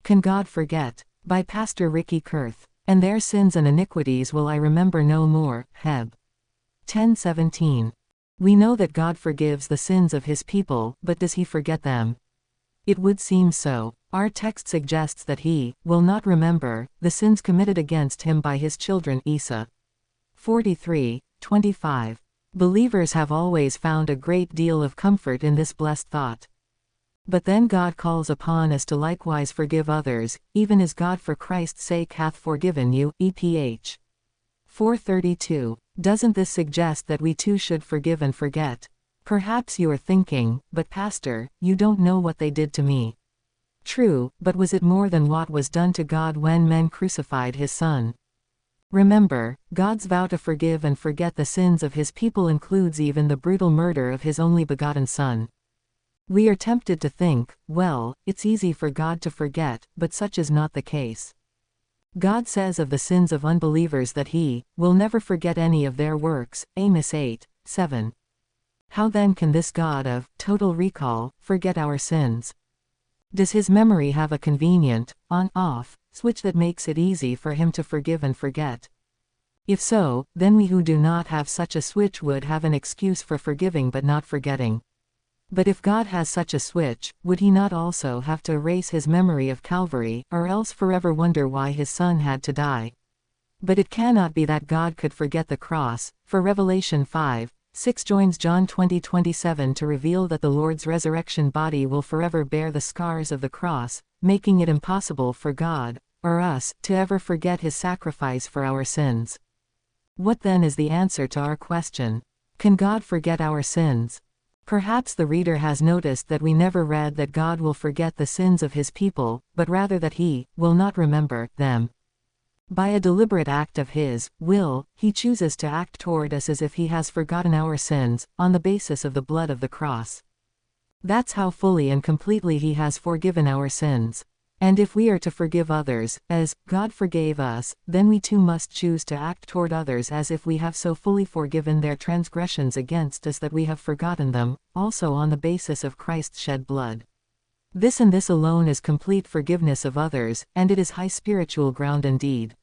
Can God Forget? By Pastor Ricky Kurth. And their sins and iniquities will I remember no more. Heb. 10:17. We know that God forgives the sins of his people, but does he forget them? It would seem so. Our text suggests that he will not remember the sins committed against him by his children. Isa 43:25. Believers have always found a great deal of comfort in this blessed thought. But then God calls upon us to likewise forgive others, even as God for Christ's sake hath forgiven you. EPH 4:32. Doesn't this suggest that we too should forgive and forget? Perhaps you are thinking, but Pastor, you don't know what they did to me. True, but was it more than what was done to God when men crucified his Son? Remember, God's vow to forgive and forget the sins of his people includes even the brutal murder of his only begotten Son. We are tempted to think, well, it's easy for God to forget, but such is not the case. God says of the sins of unbelievers that he will never forget any of their works. Amos 8:7. How then can this God of total recall forget our sins? Does his memory have a convenient on-off switch that makes it easy for him to forgive and forget? If so, then we who do not have such a switch would have an excuse for forgiving but not forgetting. But if God has such a switch, would he not also have to erase his memory of Calvary, or else forever wonder why his Son had to die? But it cannot be that God could forget the cross, for Revelation 5:6 joins John 20:27 to reveal that the Lord's resurrection body will forever bear the scars of the cross, making it impossible for God, or us, to ever forget his sacrifice for our sins. What then is the answer to our question? Can God forget our sins? Perhaps the reader has noticed that we never read that God will forget the sins of his people, but rather that he will not remember them. By a deliberate act of his will, he chooses to act toward us as if he has forgotten our sins, on the basis of the blood of the cross. That's how fully and completely he has forgiven our sins. And if we are to forgive others, as God forgave us, then we too must choose to act toward others as if we have so fully forgiven their transgressions against us that we have forgotten them, also on the basis of Christ's shed blood. This and this alone is complete forgiveness of others, and it is high spiritual ground indeed.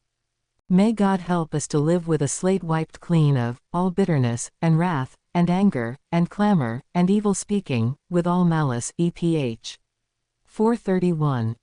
May God help us to live with a slate wiped clean of all bitterness, and wrath, and anger, and clamor, and evil speaking, with all malice. EPH 4:31.